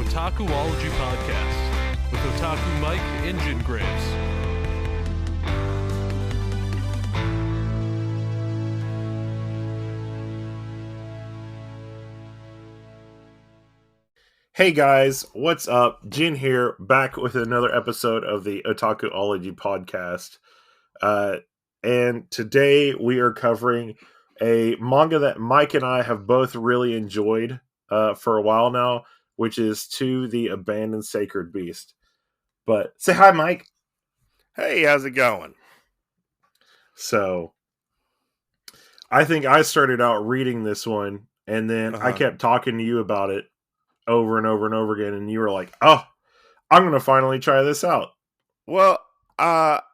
Otakuology podcast with Otaku Mike and Jin Graves. Hey guys, what's up? Jin here, back with another episode of the Otakuology podcast. And today we are covering a manga that Mike and I have both really enjoyed for a while now, which is To the Abandoned Sacred Beast. But say hi, Mike. Hey, how's it going? So, I think I started out reading this one, and then I kept talking to you about it over and over and over again, and you were like, oh, I'm going to finally try this out. Well,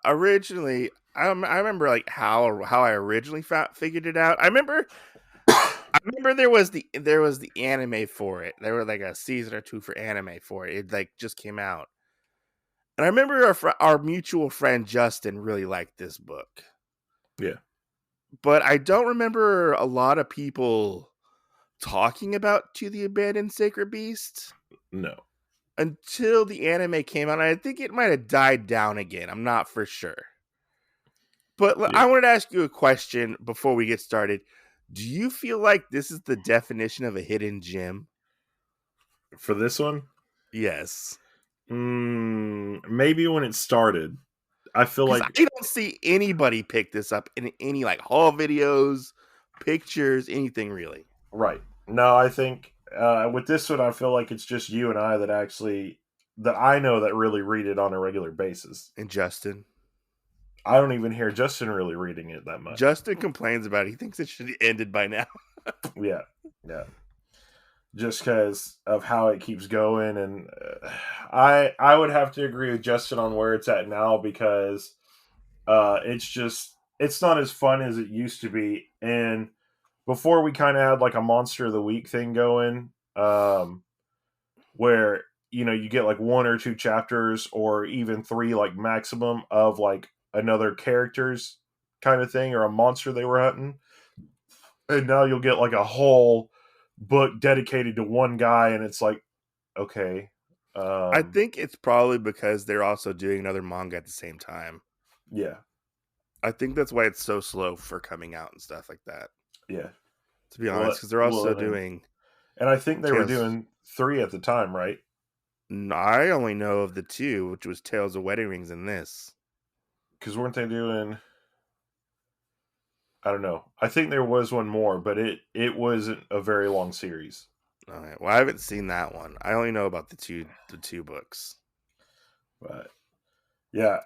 originally, I remember like how I originally figured it out. I remember there was the anime for it. There were like a season or two for anime for it. It like just came out, and I remember our mutual friend Justin really liked this book. Yeah, but I don't remember a lot of people talking about To the Abandoned Sacred Beast. No. Until the anime came out. I think it might have died down again. I'm not for sure. But yeah. I wanted to ask you a question before we get started. Do you feel like this is the definition of a hidden gem? For this one? Yes. Maybe when it started. I feel like I don't see anybody pick this up in any like haul videos, pictures, anything really. Right. No, I think with this one, I feel like it's just you and I that I know that really read it on a regular basis. And Justin? I don't even hear Justin really reading it that much. Justin complains about it. He thinks it should have ended by now. Yeah. Just because of how it keeps going. And I would have to agree with Justin on where it's at now because it's not as fun as it used to be. And before we kind of had like a Monster of the Week thing going, where, you know, you get like 1 or 2 chapters or even 3 like maximum of like another character's kind of thing or a monster they were hunting. And now you'll get like a whole book dedicated to one guy and it's like, okay. I think it's probably because they're also doing another manga at the same time. Yeah. I think that's why it's so slow for coming out and stuff like that. Yeah. To be honest, because they're also doing... And I think they were doing 3 at the time, right? I only know of the 2, which was Tales of Wedding Rings and this. Because weren't they doing... I don't know. I think there was one more, but it wasn't a very long series. All right. Well, I haven't seen that one. I only know about the two books. But yeah.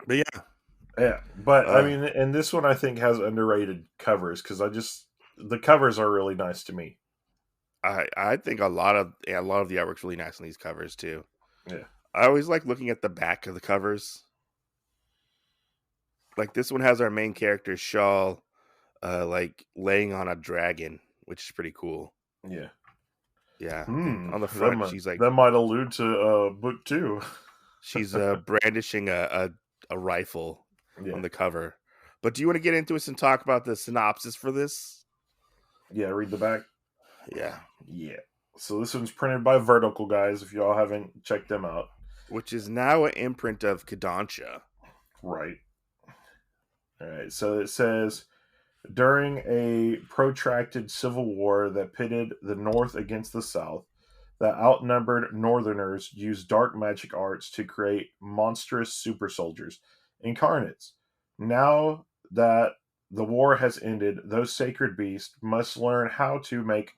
Yeah. But I mean, and this one I think has underrated covers because the covers are really nice to me. I think a lot of the artwork's really nice on these covers too. Yeah. I always like looking at the back of the covers. Like this one has our main character Schaal, like laying on a dragon, which is pretty cool. Yeah. Yeah. On the front, she's like that might allude to book 2. She's brandishing a rifle on the cover. But do you want to get into it and talk about the synopsis for this? Yeah, read the back. Yeah. So this one's printed by Vertical, guys, if y'all haven't checked them out. Which is now an imprint of Kodansha. Right. All right. So it says, during a protracted civil war that pitted the North against the South, the outnumbered Northerners used dark magic arts to create monstrous super soldiers, Incarnates. Now that the war has ended, those sacred beasts must learn how to make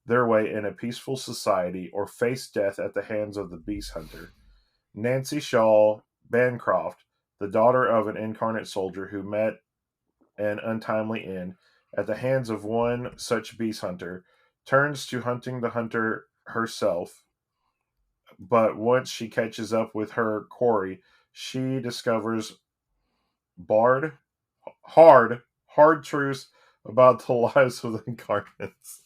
their way in a peaceful society or face death at the hands of the beast hunter. Nancy Schaal Bancroft, the daughter of an incarnate soldier who met an untimely end at the hands of one such beast hunter, turns to hunting the hunter herself. But once she catches up with her quarry, she discovers hard truths about the lives of the Incarnates.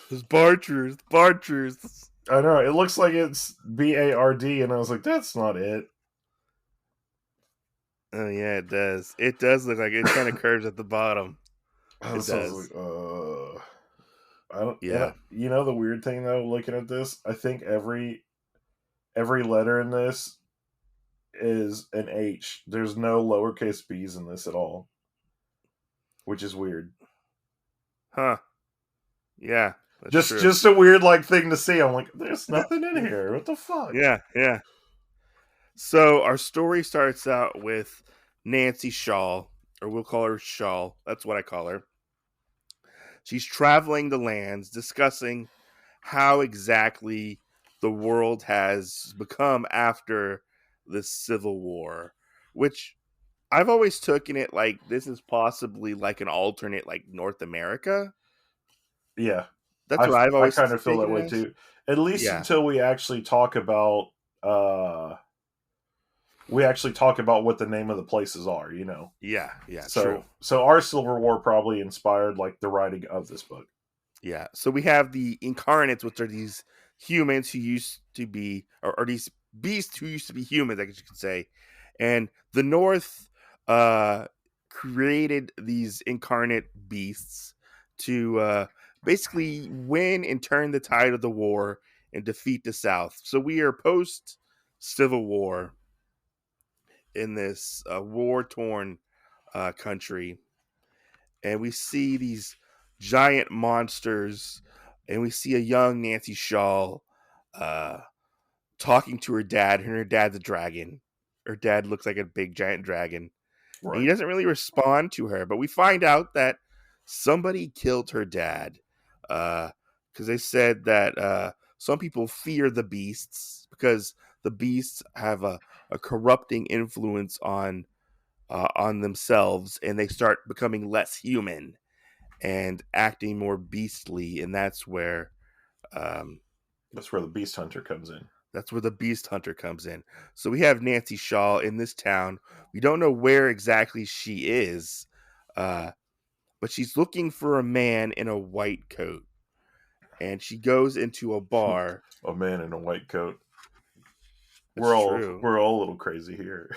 There's bar truths. I know, it looks like it's BARD, and I was like, that's not it. Oh yeah, it does. It does look like it kind of curves at the bottom. It does. Like, I don't. Yeah. You know the weird thing though, looking at this, I think every every letter in this is an H. There's no lowercase b's in this at all, which is weird. Huh. Yeah, that's Just true. just a weird like thing to see. I'm like, there's nothing in here. What the fuck? Yeah. So our story starts out with Nancy Schaal, or we'll call her Schaal. That's what I call her. She's traveling the lands, discussing how exactly the world has become after the Civil War, which I've always taken it like this is possibly like an alternate like North America. Yeah, That's I what I've I always kind of feel that taken way it as. too. At least Yeah, until uh we actually talk about what the name of the places are. yeah, true. So our Civil War probably inspired like the writing of this book. Yeah. So we have the Incarnates, which are these humans who used to be, or these beasts who used to be humans, I guess you could say. And the North uh, created these incarnate beasts to basically win and turn the tide of the war and defeat the South. So we are post Civil War in this war torn country, and we see these giant monsters, and we see a young Nancy Shaw uh, talking to her dad, and her dad's a dragon. Her dad looks like a big giant dragon, and he Right. doesn't really respond to her. But we find out that somebody killed her dad because they said that some people fear the beasts because the beasts have a corrupting influence on themselves, and they start becoming less human and acting more beastly, and um, That's where the Beast Hunter comes in. that's where the beast hunter comes in. So we have Nancy Shaw in this town. We don't know where exactly she is, uh, but she's looking for a man in a white coat, and she goes into a bar. A man in a white coat. That's true. We're all a little crazy here.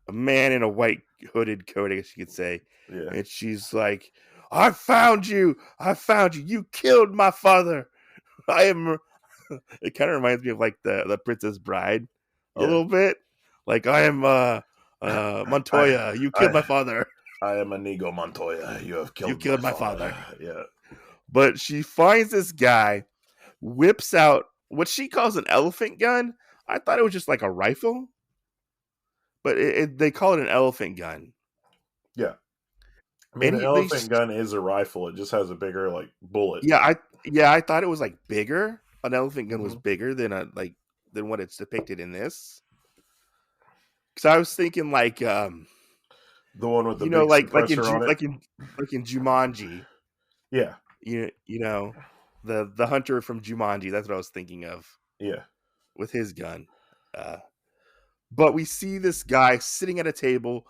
A man in a white hooded coat, I guess you could say. Yeah. And she's like, "I found you! I found you! You killed my father! I am." It kind of reminds me of like the Princess Bride a Yeah. little bit. Like, I am I Montoya. You killed I my father. I am Inigo Montoya. You have You killed my killed my father. father. Yeah. But she finds this guy, whips out what she calls an elephant gun. I thought it was just like a rifle, but they call it an elephant gun. Yeah. I mean, And an elephant gun is a rifle. It just has a bigger like bullet. I thought it was like bigger. An elephant gun was Hmm. bigger than than what it's depicted in this. Because I was thinking like The one with the big suppressor on it. Like in Jumanji, Yeah. you know, the hunter from Jumanji. That's what I was thinking of Yeah. with his gun. Uh, but we see this guy sitting at a table,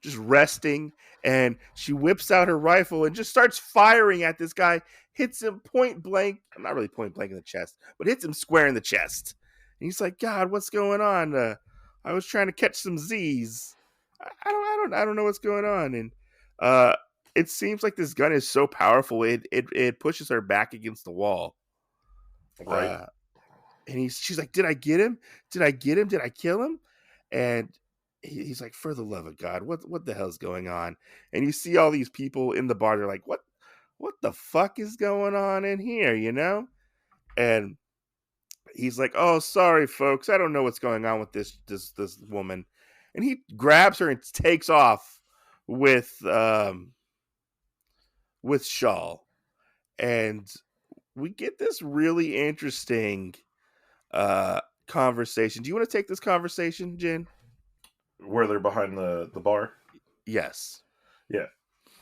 just resting, and she whips out her rifle and just starts firing at this guy. Hits him point blank, not really point blank in the chest, but hits him square in the chest. And he's like, "God, what's going on? I was trying to catch some Z's. I don't know what's going on." And uh, it seems like this gun is so powerful, it pushes her back against the wall. Right. Uh, and she's like, "Did I get him? Did I get him? Did I kill him?" And he's like, "For the love of God, what the hell's going on?" And you see all these people in the bar. They're like, what the fuck is going on in here? And he's like, "Oh, sorry, folks, I don't know what's going on with this woman." And he grabs her and takes off with with Shawl, and we get this really interesting conversation. Do you want to take this conversation, Jen? Where they're behind the bar. Yes. Yeah.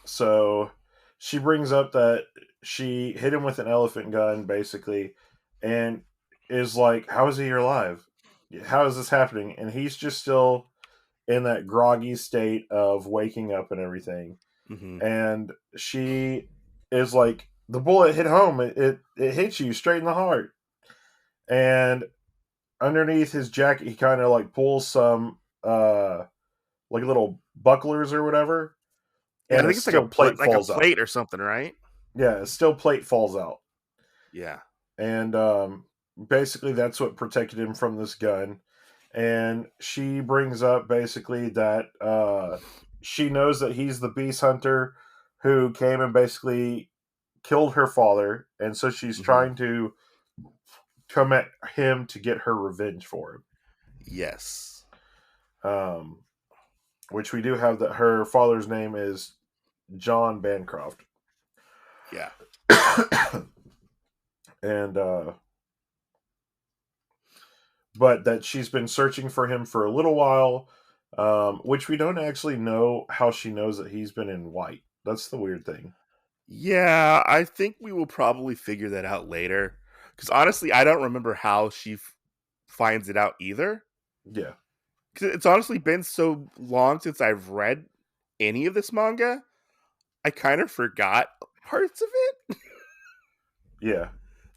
So she brings up that she hit him with an elephant gun, basically, and is like, "How is he alive? How is this happening?" And he's just still in that groggy state of waking up and everything. Mm-hmm. And she is like, "The bullet hit home. It hits you straight in the heart." And underneath his jacket, he kind of like pulls some like little bucklers or whatever, Yeah, I and a think it's steel plate like a falls out. plate or something, right? Yeah, a steel plate falls out. Yeah. And basically that's what protected him from this gun. And she brings up basically that she knows that he's the beast hunter who came and basically killed her father, and so she's Mhm. trying to come at him to get her revenge for him. Yes. Um, which we do have that her father's name is John Bancroft. Yeah. And but that she's been searching for him for a little while, which we don't actually know how she knows that he's been in white. That's the weird thing. Yeah, I think we will probably figure that out later. Because honestly, I don't remember how she finds it out either. Yeah, Because it's honestly been so long since I've read any of this manga, I kind of forgot parts of it. yeah.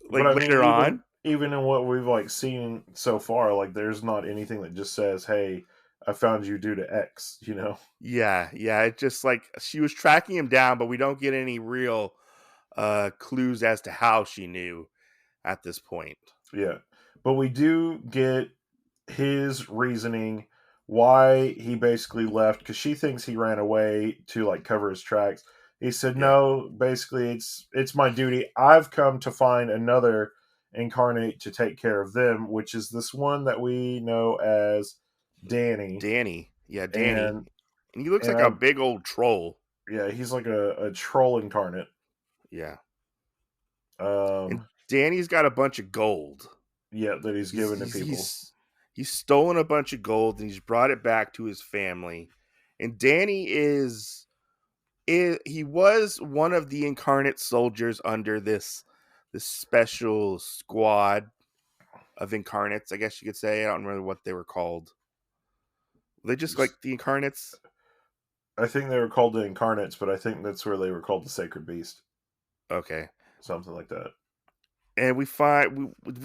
But Like I mean, later on. even in what we've like seen so far, like there's not anything that just says, "Hey, I found you due to X." You know? Yeah, yeah. It just like she was tracking him down, but we don't get any real clues as to how she knew at this point. Yeah. But we do get his reasoning why he basically left because she thinks he ran away to like cover his tracks. He said, Yeah. "No, basically it's my duty. I've come to find another incarnate to take care of them, which is this one that we know as Danny." Danny. Yeah, Danny. And And he looks and like a big old troll. yeah, he's like a troll incarnate. Yeah. Um, And Danny's got a bunch of gold. yeah, that he's He's given to he's people. he's he's stolen a bunch of gold and he's brought it back to his family. And Danny he was one of the incarnate soldiers under this special squad of incarnates, I guess you could say. I don't remember what they were called. Were they just like the incarnates? I think they were called the incarnates, but I think that's where they were called the sacred beast, Okay. something like that. And we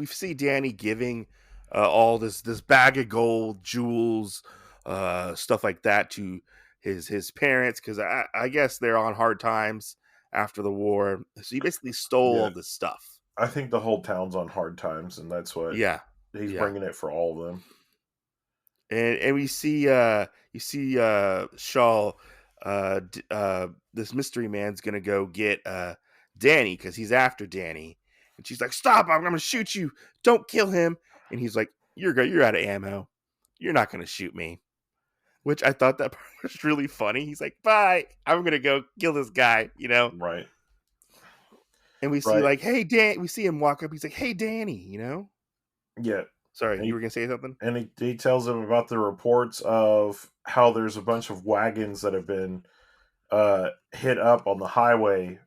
see Danny giving all this bag of gold, jewels, stuff like that to his parents because I guess they're on hard times after the war. So he basically stole Yeah, all this stuff. I think the whole town's on hard times, and that's what Yeah, he's yeah. bringing it for all of them. And we see you see Schaal this mystery man's gonna go get Danny because he's after Danny, and she's like, "Stop! I'm gonna shoot you! Don't kill him!" And he's like, You're out of ammo. You're not gonna shoot me." Which I thought that part was really funny. He's like, "Bye! I'm gonna go kill this guy," you know. Right, And we see right, like, "Hey, Dan!" We see him walk up. He's like, "Hey, Danny," you know. yeah. Sorry, And you were gonna say something? he tells him about the reports of how there's a bunch of wagons that have been hit up on the highway,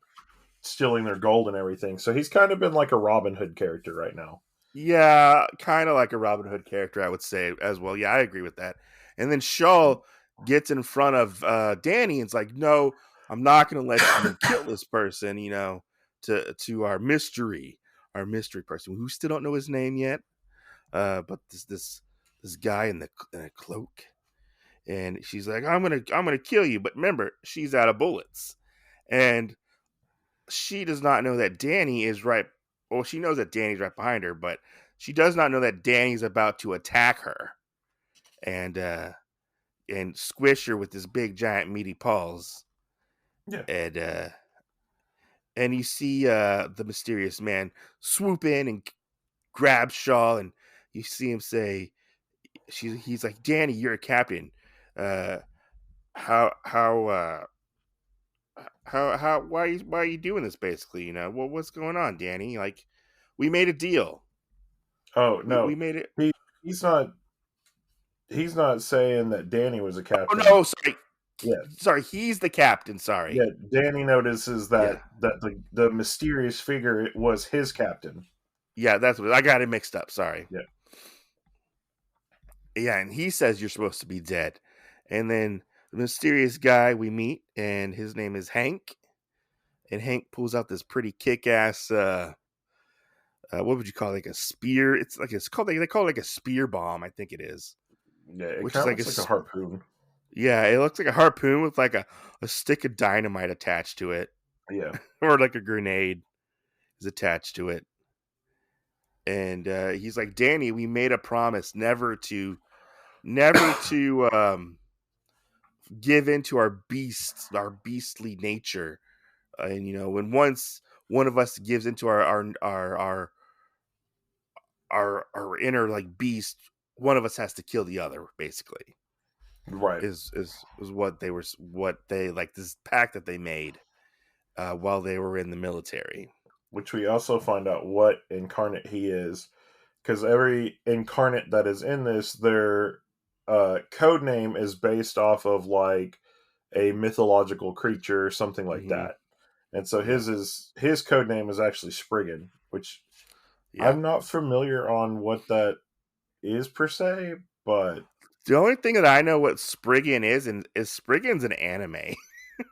stealing their gold and everything. So he's kind of been like a Robin Hood character right now. Yeah, kind of like a Robin Hood character, I would say as well. Yeah, I agree with that. And then Shaw gets in front of Danny and's like, "No, I'm not going to let you kill this person." You know, to our mystery person. We still don't know his name yet. But this guy in a cloak, and she's like, I'm gonna kill you." But remember, she's out of bullets, and she does not know that Danny is right. Well, she knows that Danny's right behind her, but she does not know that Danny's about to attack her and squish her with his big giant meaty paws. Yeah. And you see the mysterious man swoop in and grab Shaw, and you see him say, he's like, "Danny, you're a captain. Uh, how why are you doing this? Basically, you know, what's going on, Danny? Like, we made a deal. Oh We no, made it." he he's not he's not saying that Danny was a Oh captain. no, sorry, Yeah, sorry. He's the captain. yeah. Sorry. Danny notices Yeah, that the mysterious figure was his captain. yeah. That's what I got it mixed up. Sorry. Yeah, Yeah, and he says you're supposed to be dead, and then the mysterious guy we meet, and his name is Hank, and Hank pulls out this pretty kick-ass. What would you call it? Like a spear? It's called they call it like a spear bomb. I think it is, yeah. It which kind is of like looks like a harpoon. yeah, it looks like a harpoon with like a stick of dynamite attached to it, Yeah, or like a grenade is attached to it. and he's like, Danny, we made a promise never to give into our beastly nature. And when once one of us gives into our inner like beast, one of us has to kill the other. Basically, Right. is what they like, this pact that they made while they were in the military. Which we also find out what incarnate he is, because every incarnate that is in this, their code name is based off of like a mythological creature or something like Hmm. that. And so Yeah, his code name is actually Spriggan, which yeah. I'm not familiar on what that is per se, but The only thing that I know what Spriggan is Spriggan's an anime.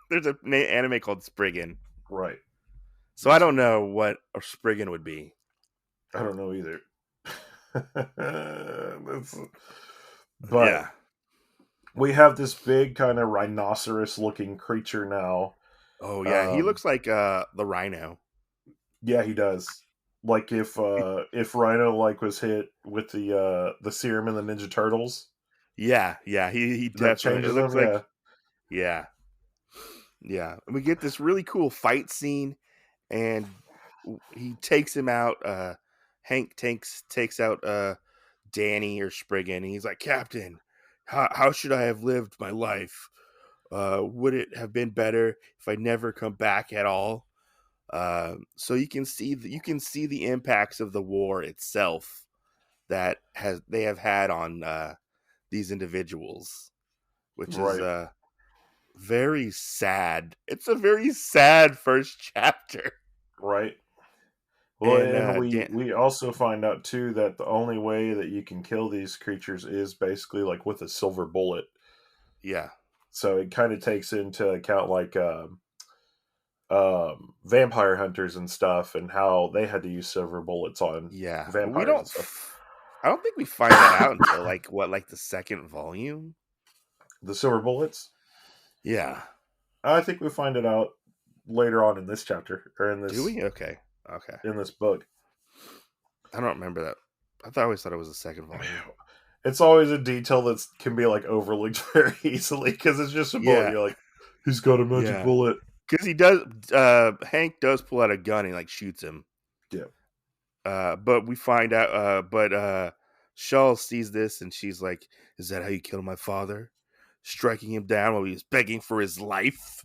There's a anime called Spriggan, right. so I don't know what a Spriggan would be. I don't know either. But Yeah. we have this big kind of rhinoceros looking creature now. Oh yeah, he looks like the Rhino. Yeah, he does. Like if Rhino like was hit with the serum in the Ninja Turtles, Yeah, yeah, he that definitely. It changes looks them. like, Yeah, yeah, yeah. And we get this really cool fight scene, and he takes him out. Hank takes out Danny or Spriggan, and he's like, Captain, how should I have lived my life? Would it have been better if I never come back at all? So you can see the impacts of the war itself that they have had on these individuals, which is right, very sad. It's a very sad first chapter. right. Well, And and we also find out too that the only way that you can kill these creatures is basically like with a silver bullet. yeah, So it kind of takes into account like vampire hunters and stuff, and how they had to use silver bullets on yeah. vampires and stuff. I don't think we find that out until like the second volume. The silver bullets. Yeah. I think we find it out later on in this chapter or Do we? Okay. Okay. in this book. I don't remember that. I always thought it was the second volume. It's always a detail that can be like overlooked very easily because it's just a bullet. Yeah. You're like, he's got a magic Yeah. bullet. Because he does. Hank does pull out a gun and like shoots him. Yeah, But we find out. But Schaal sees this and she's like, "Is that how you killed my father? Striking him down while he was begging for his life?"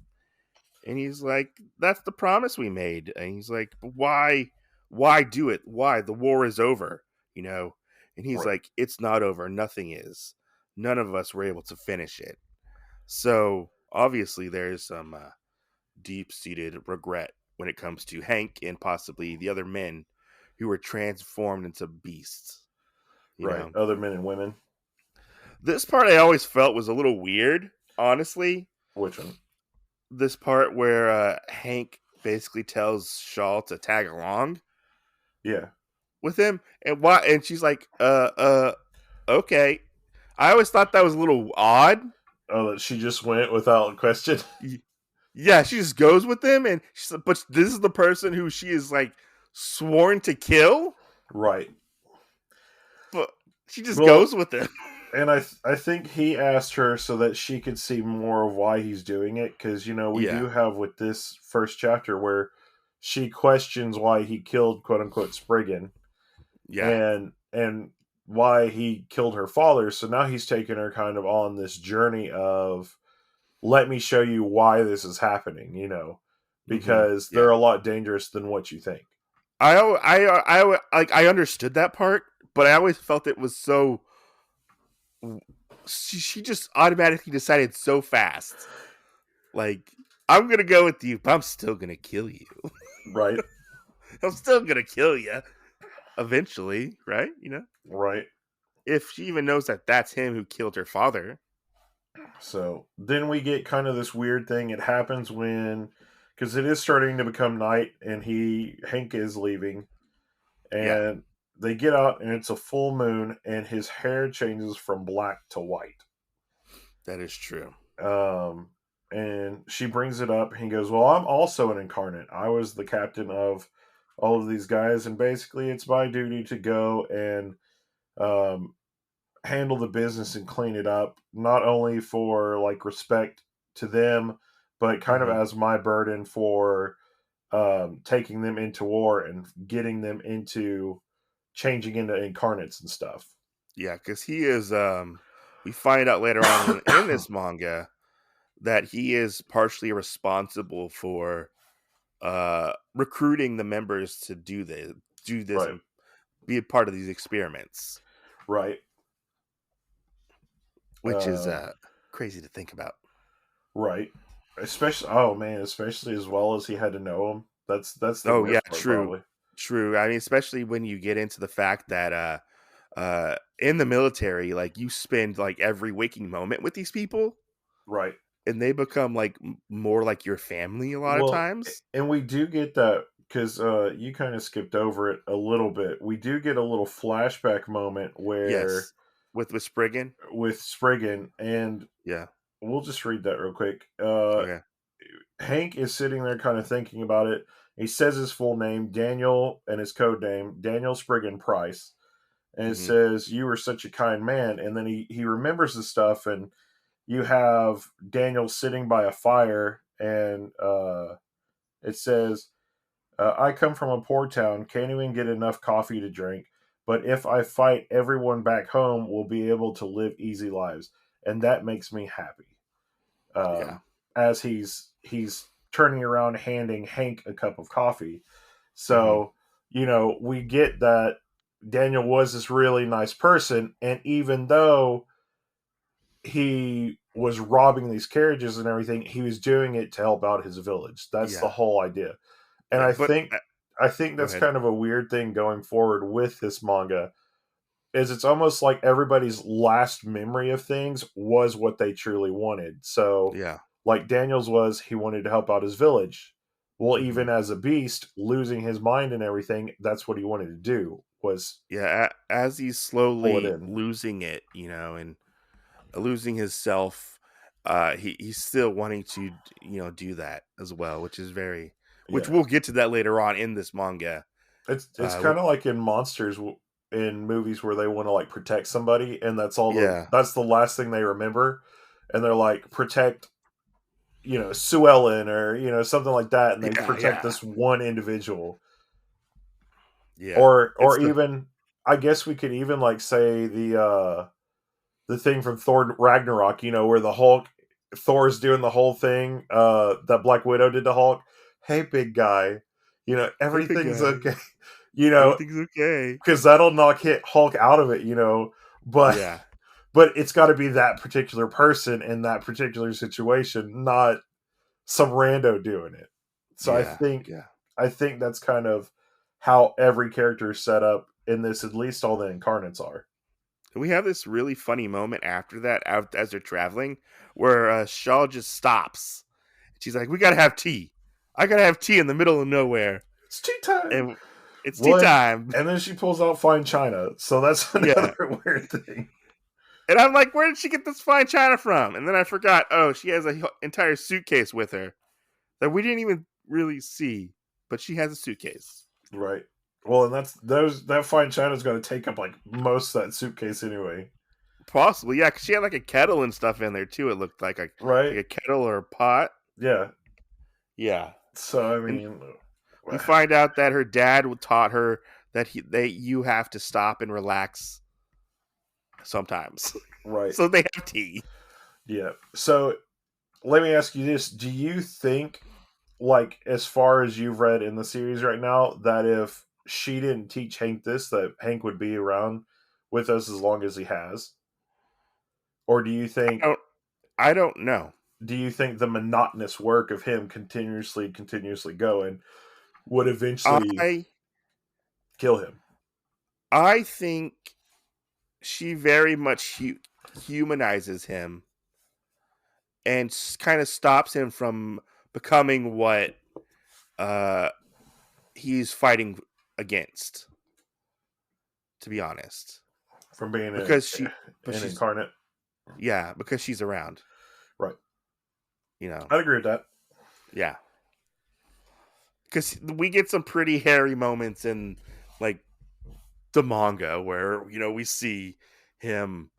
And he's like, "That's the promise we made." And he's like, "But why? Why do it? Why? The war is over, you know." And he's right, like, "It's not over. Nothing is. None of us were able to finish it." So obviously, there is some deep-seated regret when it comes to Hank and possibly the other men who were transformed into beasts. You right. know, Other men and women. this part I always felt was a little weird, honestly. Which one? This part where Hank basically tells Schaal to tag along Yeah. with him, and she's like, okay. I always thought that was a little odd. Oh, that she just went without question. Yeah, she just goes with him, and but this is the person who she is like sworn to kill, Right. but she just Well, goes with him. and I think he asked her so that she could see more of why he's doing it, because we Yeah, do have with this first chapter where she questions why he killed quote unquote Spriggan, yeah, and why he killed her father. So now he's taking her kind of on this journey of, let me show you why this is happening, because yeah. they're a lot dangerous than what you think. I understood that part, but I always felt it was so. She just automatically decided so fast. Like, I'm gonna go with you, but I'm still gonna kill you. Right, I'm still gonna kill you eventually, right? right. If she even knows that that's him who killed her father. So then we get kind of this weird thing. It happens because it is starting to become night, and Hank is leaving, Yeah, and they get out, and it's a full moon, and his hair changes from black to white. that is true. Um, and she brings it up. And he goes, "Well, I'm also an incarnate. I was the captain of all of these guys, and basically it's my duty to go and um, handle the business and clean it up, not only for like respect to them, but kind of Hmm. as my burden for taking them into war and getting them into changing into incarnates and stuff. Yeah, because he is. We find out later on in this manga that he is partially responsible for recruiting the members to do this Right, and be a part of these experiments, right, which is um, crazy to think about. right. Especially, oh man, especially as well as he had to know him. That's the Oh yeah, worst part, true, probably. true. I mean, especially when you get into the fact that in the military, like you spend like every waking moment with these people, Right. and they become like more like your family a lot of Well, times. and we do get that because you kind of skipped over it a little bit. We do get a little flashback moment where Yes, with Spriggan. with Spriggan, and Yeah. we'll just read that real quick. Okay. Hank is sitting there kind of thinking about it. He says his full name, Daniel, and his code name, Daniel Spriggan Price. And it Hmm. says, "You were such a kind man." And then he remembers the stuff, and you have Daniel sitting by a fire, and it says, I come from a poor town, can't even get enough coffee to drink. But if I fight, everyone back home will be able to live easy lives. And that makes me happy. Yeah. As he's turning around handing Hank a cup of coffee. Hmm. So, we get that Daniel was this really nice person, and even though he was robbing these carriages and everything, he was doing it to help out his village. That's the Yeah. whole idea. And Yeah. I But think I think go that's ahead. kind of a weird thing going forward with this manga is it's almost like everybody's last memory of things was what they truly wanted. So Yeah. like Daniel's was he wanted to help out his village. Well, Hmm. even as a beast, losing his mind and everything, that's what he wanted to do was Yeah. As he's pull it slowly in. losing it, and losing his self, he's still wanting to, do that as well, which Yeah. we'll get to that later on in this manga. It's What? kind of like in monsters in movies where they want to like protect somebody and Yeah. that's the last thing they remember, and they're like protect Sue Ellen or something like that, and they Yeah. protect Yeah. this one individual, Yeah. or It's the even I guess we could even like say the thing from Thor Ragnarok, where the Hulk Thor's doing the whole thing that Black Widow did to Hulk. Hey, big guy, hey, big everything's guy. okay. you know Everything's okay. because that'll knock hit Hulk out of it, but Yeah. but it's got to be that particular person in that particular situation, not some rando doing it. So I Yeah. think Yeah. I think that's kind of how every character is set up in this. At least all the incarnates are. And we have this really funny moment after that, out as they're traveling, where Schaal just stops. She's like, "We gotta have tea. I gotta have tea in the middle of nowhere, It's tea time. and it's tea One, time." and then she pulls out fine china. So that's Yeah, another weird thing. and I'm like, "Where did she get this fine china from?" And then I forgot. Oh, she has an entire suitcase with her that we didn't even really see, but she has a suitcase. Right. Well, and that fine china is going to take up like most of that suitcase anyway. Possibly, yeah, because she had like a kettle and stuff in there too. It looked like Right. a kettle or a pot. Yeah. Yeah, So I and mean, we find out that her dad taught her that you have to stop and relax sometimes. right. So they have tea. Yeah. So let me ask you this: do you think, like, as far as you've read in the series right now, that if she didn't teach Hank this, that Hank would be around with us as long as he has? Or I don't, I don't know. do you think the monotonous work of him continuously going would eventually I kill him? I think she very much humanizes him and kind of stops him from becoming what uh he's fighting against. To be honest, From being because she, but an she's incarnate? yeah, because she's around. Right. You know, I'd agree with that. yeah. because we get some pretty hairy moments in like the manga where we see him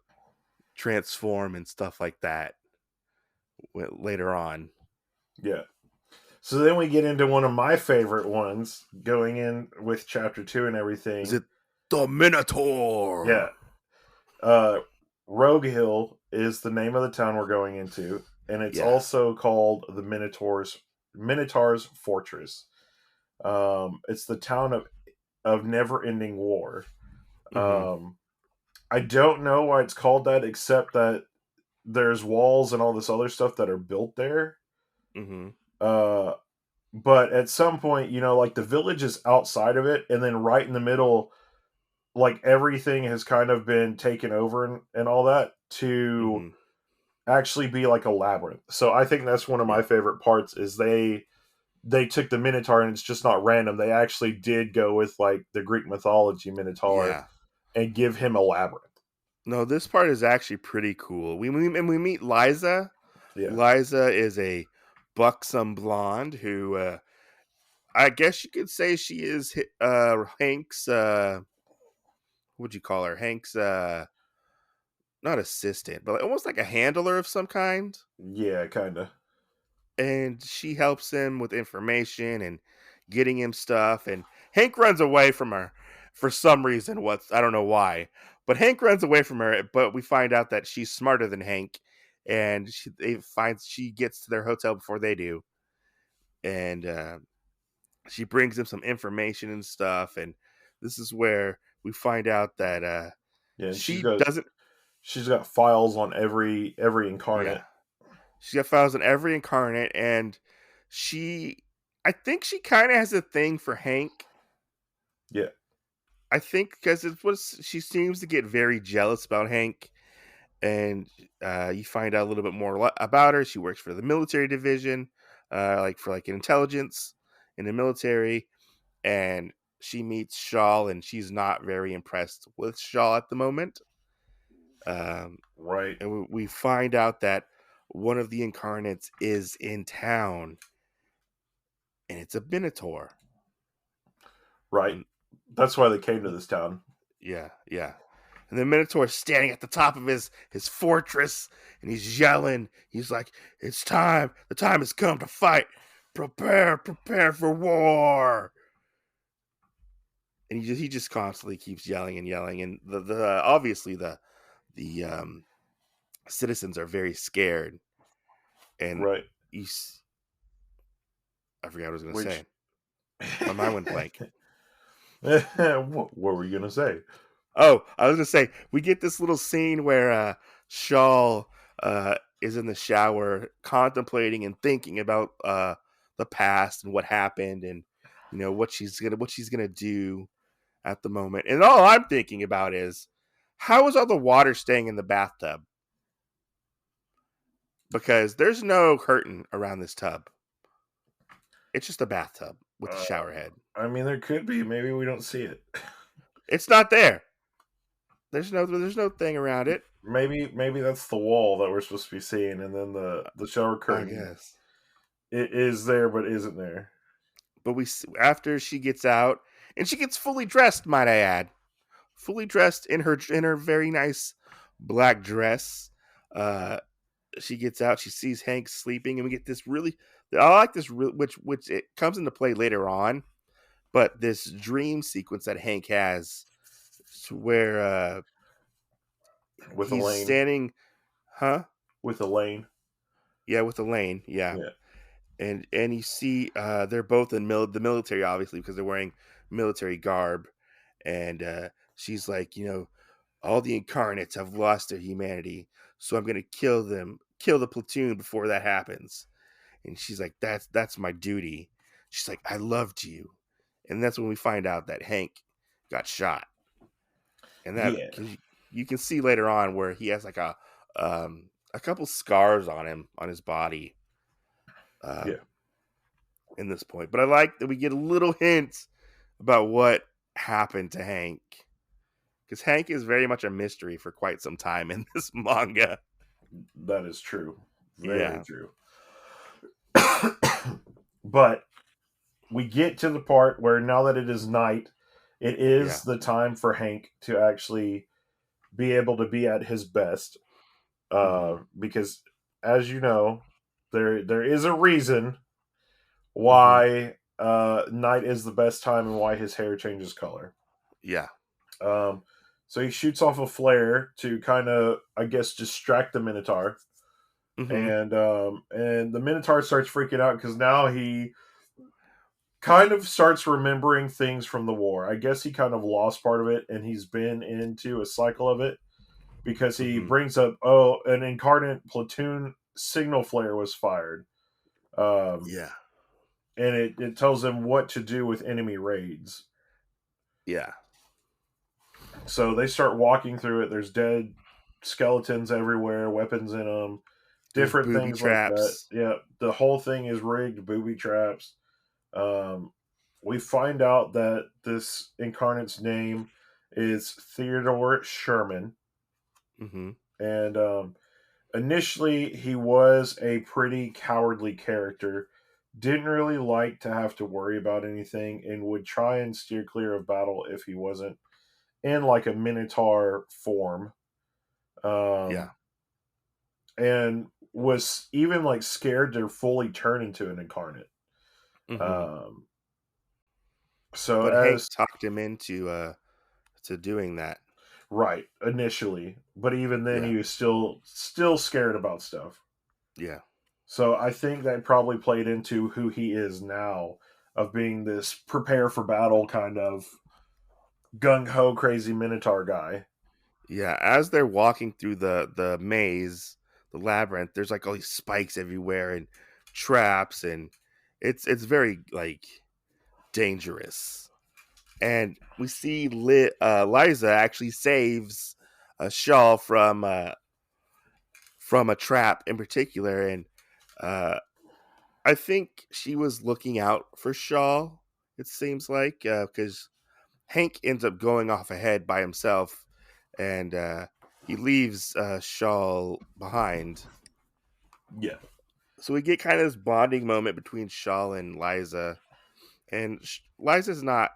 transform and stuff like that later on. Yeah. So then we get into one of my favorite ones, going in with chapter 2 and everything. Is it the Minotaur? Yeah. Rogue Hill is the name of the town we're going into, and it's also called the Minotaur's Fortress. It's the town of Never Ending War. I don't know why it's called that, except that there's walls and all this other stuff that are built there. But at some point, like the village is outside of it, and then right in the middle, like everything has kind of been taken over and all that to actually be like a labyrinth. So I think that's one of my favorite parts is they took the Minotaur, and it's just not random. They actually did go with like the Greek mythology Minotaur and give him a labyrinth. No, this part is actually pretty cool. We meet Liza. Yeah. Liza is a buxom blonde who I guess you could say she is Hank's what'd you call her? Hank's not assistant, but almost like a handler of some kind. Yeah, kind of. And she helps him with information and getting him stuff. And Hank runs away from her for some reason. I don't know why, but Hank runs away from her. But we find out that she's smarter than Hank, and she gets to their hotel before they do, and she brings him some information and stuff. And this is where we find out that she doesn't. She's got files on every incarnate. Yeah. She's got files on every incarnate, and I think she kind of has a thing for Hank. Yeah. I think because she seems to get very jealous about Hank, and you find out a little bit more about her. She works for the military division, for intelligence in the military, and she meets Schaal, and she's not very impressed with Schaal at the moment. Right. And we find out that one of the incarnates is in town, and it's a Minotaur. Right. That's why they came to this town. Yeah. And the Minotaur is standing at the top of his fortress, and he's yelling. He's like, "It's time. The time has come to fight. Prepare for war." And he just constantly keeps yelling and yelling, and the obviously the citizens are very scared. And right. I forgot what I was going to say. My mind went blank. What were you going to say? Oh, I was going to say, we get this little scene where Schaal is in the shower contemplating and thinking about the past and what happened, and what she's gonna do at the moment. And all I'm thinking about is, how is all the water staying in the bathtub? Because there's no curtain around this tub. It's just a bathtub with a shower head. I mean, there could be. Maybe we don't see it. It's not there. There's no thing around it. Maybe that's the wall that we're supposed to be seeing, and then the shower curtain. I guess it is there, but isn't there. But after she gets out, and she gets fully dressed, might I add, fully dressed in her very nice black dress. She gets out. She sees Hank sleeping, and we get this really. I like this, which it comes into play later on, but this dream sequence that Hank has, where with he's Elaine standing, with Elaine, with Elaine, and you see they're both in the military, obviously, because they're wearing military garb, and she's like, all the incarnates have lost their humanity, so I'm gonna kill the platoon before that happens. And she's like, that's my duty. She's like, I loved you. And that's when we find out that Hank got shot. And that you can see later on where he has like a couple scars on him, on his body. In this point. But I like that we get a little hint about what happened to Hank. Because Hank is very much a mystery for quite some time in this manga. That is true. Very true. But we get to the part where now that it is night, it is Yeah. the time for Hank to actually be able to be at his best. Hmm. Because, as you know, there is a reason Hmm. why night is the best time and why his hair changes color. Yeah. Um, so he shoots off a flare to kind of, I guess, distract the Minotaur, Hmm. and the Minotaur starts freaking out because now he kind of starts remembering things from the war. I guess he kind of lost part of it, and he's been into a cycle of it because he Hmm. brings up, oh, an Incarnate platoon signal flare was fired, um, Yeah. and it tells him what to do with enemy raids. Yeah. So they start walking through it. There's dead skeletons everywhere, weapons in them, There's different booby things like that. traps. Yeah, the whole thing is rigged, booby traps. Um, we find out that this incarnate's name is Theodore Sherman, Hmm. and initially he was a pretty cowardly character. Didn't really like to have to worry about anything, and would try and steer clear of battle if he wasn't in like a minotaur form. Yeah. Um, and was even like scared to fully turn into an incarnate. Hmm. Um, so But Hank as talked him into to doing that. right initially, but even then Yeah. he was still scared about stuff. Yeah. So I think that probably played into who he is now, of being this prepare for battle kind of gung ho crazy minotaur guy. Yeah. As they're walking through the maze, the labyrinth, there's like all these spikes everywhere and traps, and it's very like dangerous. And we see Liza actually saves Shaw from a trap in particular, and uh, I think she was looking out for Shaw. It seems like because Hank ends up going off ahead by himself, and he leaves Shaw behind. Yeah, So we get kind of this bonding moment between Shaw and Liza, and Liza's not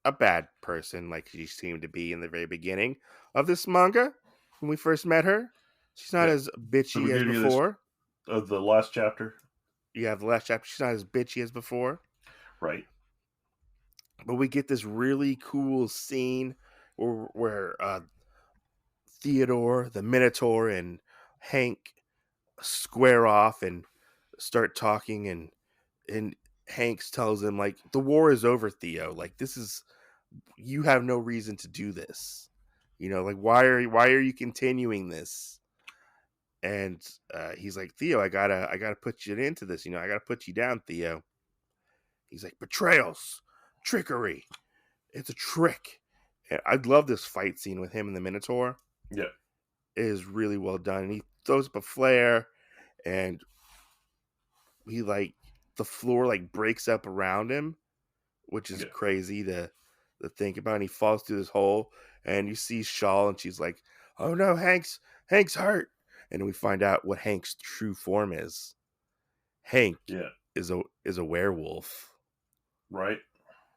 a bad person like she seemed to be in the very beginning of this manga when we first met her. She's not yeah. as The bitchy as beginning of this before. of the last chapter, Yeah, the last chapter, she's not as bitchy as before. right? But we get this really cool scene where Theodore, the Minotaur, and Hank square off and start talking, and Hanks tells him like the war is over, Theo. Like this is you have no reason to do this. Like why are you continuing this? And he's like, Theo, I gotta put you into this. I gotta put you down, Theo. He's like, betrayals, trickery. It's a trick. And I love this fight scene with him and the Minotaur. Yeah, It is really well done. And he throws up a flare, and he like the floor like breaks up around him, which is yeah, crazy to think about. And he falls through this hole, and you see Shawl, and she's like, "Oh no, Hank's hurt." And then we find out what Hank's true form is. Hank yeah, is a werewolf. right,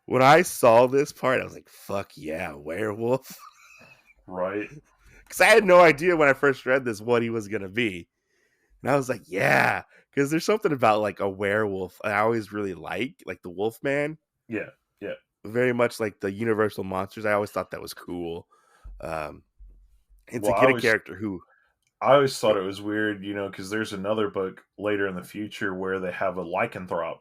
When I saw this part, I was like, "Fuck yeah, werewolf!" right, Because I had no idea when I first read this what he was gonna be, and I was like, "Yeah," because there's something about like a werewolf I always really like the Wolfman, yeah, yeah. very much like the Universal monsters. I always thought that was cool, um, and to Well, get a character who, I always thought it was weird, because there's another book later in the future where they have a lycanthrope,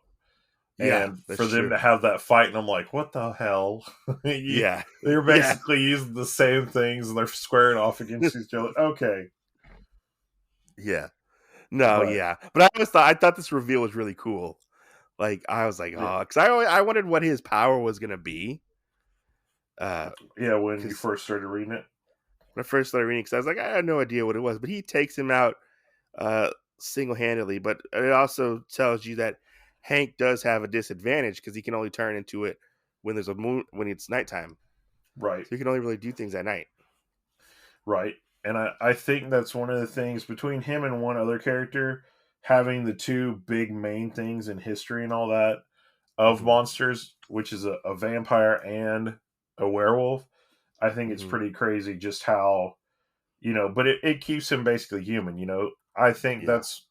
yeah, and that's for them true. to have that fight, and I'm like, what the hell? Yeah, They're yeah, basically using the same things, and they're squaring off against each other. Okay, yeah. No, but yeah, but I thought this reveal was really cool. Like I was like, yeah, oh, because I wondered what his power was gonna be. yeah. When you Because first started reading it, when I first started reading, because I was like, I had no idea what it was, but he takes him out uh, single handedly. But it also tells you that Hank does have a disadvantage because he can only turn into it when there's a moon when it's nighttime. right, So he can only really do things at night. right, and I think that's one of the things between him and one other character having the two big main things in history and all that. of Mm-hmm. monsters, which is a vampire and a werewolf. I think it's Mm-hmm. pretty crazy just how, but it keeps him basically human. I think Yeah. that's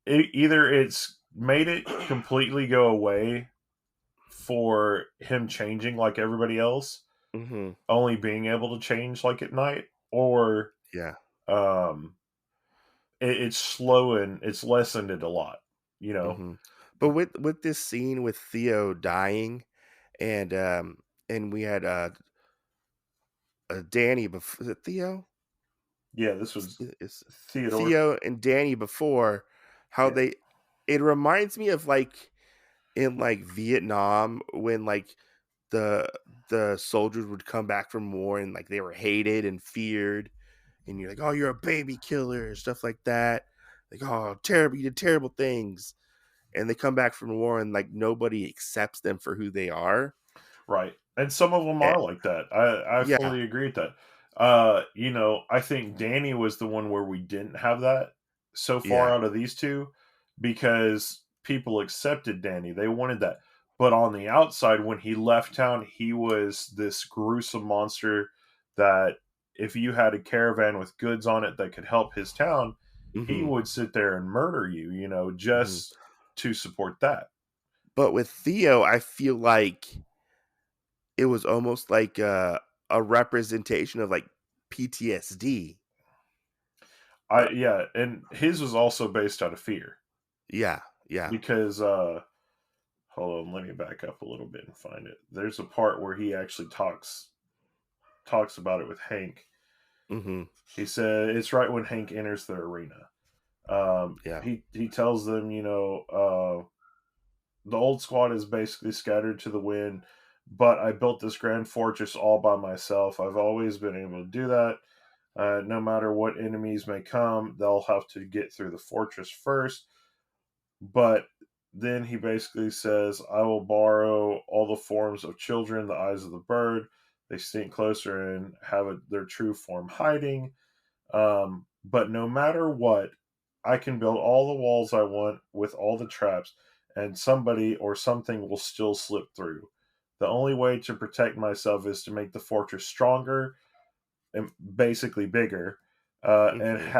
either it's made it completely go away for him changing like everybody else, Mm-hmm. only being able to change like at night, or Yeah. um, it's slow and it's lessened it a lot. You know, Mm-hmm. But with this scene with Theo dying, and we had Danny before. Is it Theo? yeah, this was It's Theodore. Theo and Danny before. How Yeah, they It reminds me of like in like Vietnam when like the soldiers would come back from war and like they were hated and feared, and you're like, oh, you're a baby killer, stuff like that. Like, oh, terrible, you did terrible things, and they come back from war and like nobody accepts them for who they are. right. And some of them Eh, are like that. I yeah, fully agree with that. I think Danny was the one where we didn't have that so far yeah, out of these two because people accepted Danny. They wanted that. But on the outside, when he left town, he was this gruesome monster that if you had a caravan with goods on it that could help his town, he hmm would sit there and murder you, hmm just to support that. but with Theo, I feel like it was almost like a representation of like PTSD. Uh, Yeah, and his was also based out of fear yeah, yeah, because hold on, let me back up a little bit and find it. There's a part where he actually talks about it with Hank. hmm He said it's right when Hank enters the arena. yeah, He tells them, the old squad is basically scattered to the wind, but I built this grand fortress all by myself. I've always been able to do that. No matter what enemies may come, they'll have to get through the fortress first. But then he basically says, I will borrow all the forms of children, the eyes of the bird. They sneak closer and have their true form hiding. But no matter what, I can build all the walls I want with all the traps, and somebody or something will still slip through. The only way to protect myself is to make the fortress stronger and basically bigger, and hmm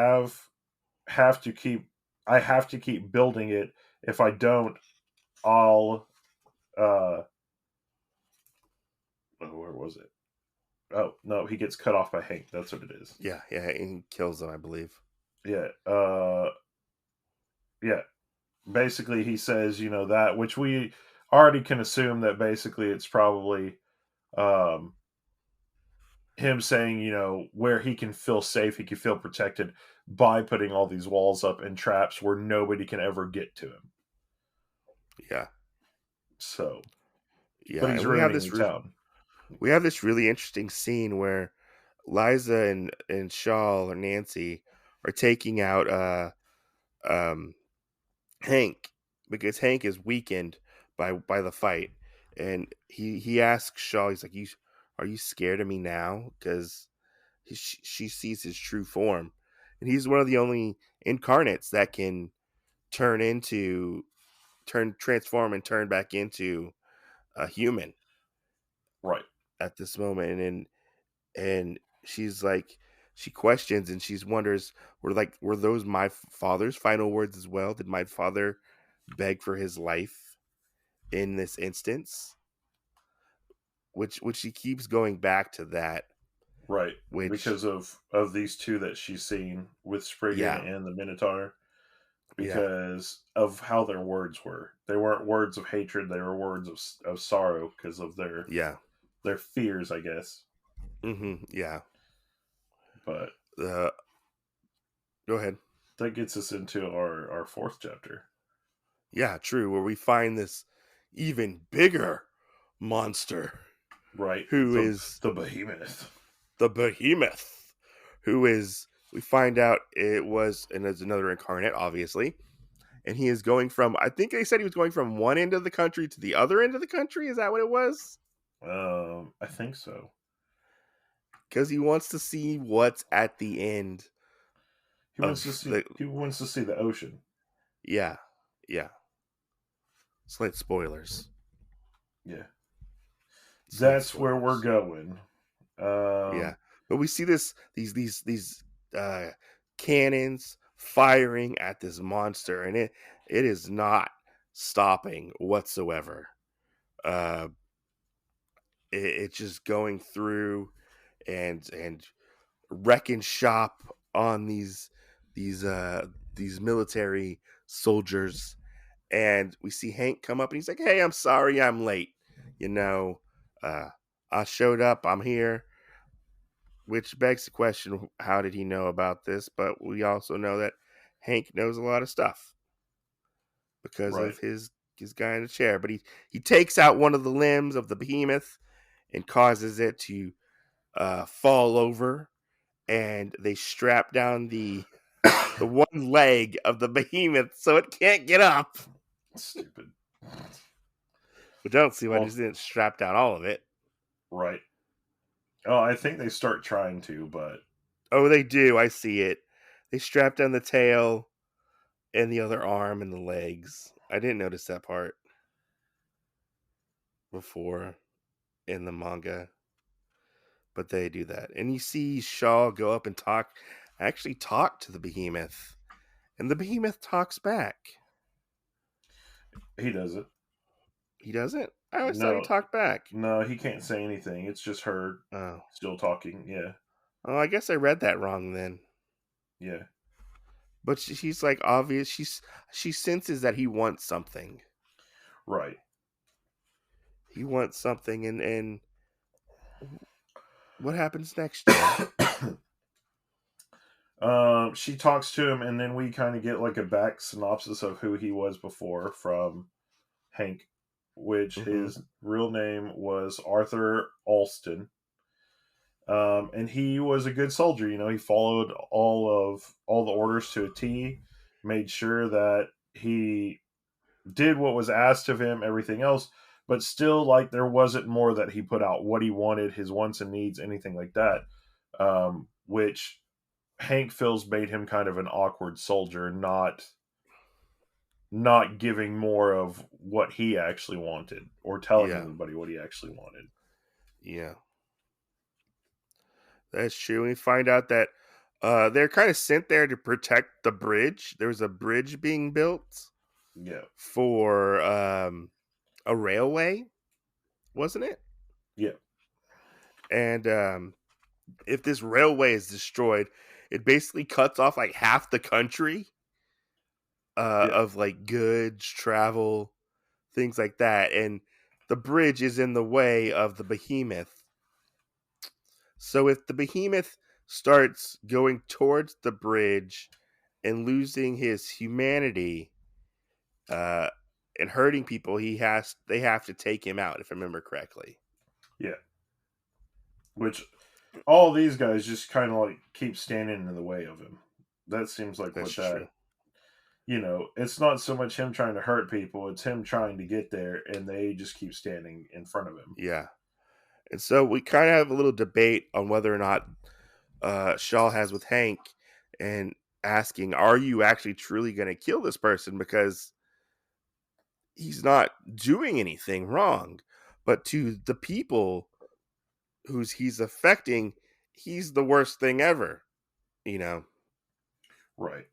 have to keep I have to keep building it. If I don't, I'll where was it? Oh no, he gets cut off by Hank. That's what it is. yeah, yeah, and he kills them, I believe. Yeah, yeah. Basically, he says, that which we already can assume that basically it's probably um, him saying, where he can feel safe, he can feel protected by putting all these walls up and traps where nobody can ever get to him. Yeah, So, but yeah, he's and ruining the town. we have this really interesting scene where Liza and Shaw or Nancy are taking out um Hank, because Hank is weakened by the fight, and he asks Shaw, he's like, "You are you scared of me now?" Because she sees his true form, and he's one of the only incarnates that can transform and turn back into a human Right, at this moment, and she's like, she questions and she wonders, were those my father's final words as well? Did my father beg for his life in this instance? Which she keeps going back to that. right. Which Because of these two that she's seen with Spriggan yeah, and the Minotaur, yeah, because of how their words were. They weren't words of hatred; they were words of sorrow because of yeah, their fears, I guess. yeah. But Uh, Go ahead. that gets us into our fourth chapter, Yeah, true. Where we find this even bigger monster, right? who The is the behemoth, the behemoth, who is, we find out it was, and it's another incarnate, obviously, and he is going from, I think they said he was going from one end of the country to the other end of the country. Is that what it was? I think so. Because he wants to see what's at the end of the, He wants to see the ocean. yeah, yeah. Slight spoilers. Yeah. Sword That's where we're swallowers. going. Yeah, but we see these cannons firing at this monster, and it is not stopping whatsoever. Uh, it's just going through and wrecking shop on these uh these military soldiers. And we see Hank come up and he's like, "Hey, I'm sorry I'm late. You know, uh I showed up, I'm here." Which begs the question, how did he know about this? But we also know that Hank knows a lot of stuff because right. of his guy in the chair. But he takes out one of the limbs of the behemoth and causes it to fall over, and they strap down the one leg of the behemoth so it can't get up. Stupid. Which I don't see why they Well, just didn't strap down all of it. right. Oh, I think they start trying to, but Oh, they do. I see it. They strap down the tail and the other arm and the legs. I didn't notice that part before in the manga, but they do that. And you see Shaw go up and actually talk to the behemoth, and the behemoth talks back. he doesn't. He doesn't? I always thought he No, talked back. no, he can't say anything. It's just her Oh. still talking. Yeah, Oh, I guess I read that wrong then. yeah, But she's like obvious. She senses that he wants something. right. He wants something, and what happens next, Joe? She talks to him, and then we kind of get like a back synopsis of who he was before from Hank, which Mm-hmm. his real name was Arthur Alston. And he was a good soldier. You know, he followed all the orders to a T, made sure that he did what was asked of him, everything else, but still, like, there wasn't more that he put out, what he wanted, his wants and needs, anything like that. Which Hank feels made him kind of an awkward soldier, not giving more of what he actually wanted or telling Yeah, anybody what he actually wanted. yeah, that's true. We find out that they're kind of sent there to protect the bridge. There was a bridge being built Yeah, for a railway, wasn't it? yeah, And if this railway is destroyed, it basically cuts off like half the country yeah, of like goods, travel, things like that. And the bridge is in the way of the behemoth. So if the behemoth starts going towards the bridge and losing his humanity uh, and hurting people, they have to take him out, if I remember correctly. yeah. Which all these guys just kind of like keep standing in the way of him. That seems like That's what that, true. it's not so much him trying to hurt people, it's him trying to get there, and they just keep standing in front of him. Yeah. And so we kind of have a little debate on whether or not Shaw has with Hank and asking, are you actually truly going to kill this person? Because he's not doing anything wrong. But to the people who's he's affecting, he's the worst thing ever. You know, Right,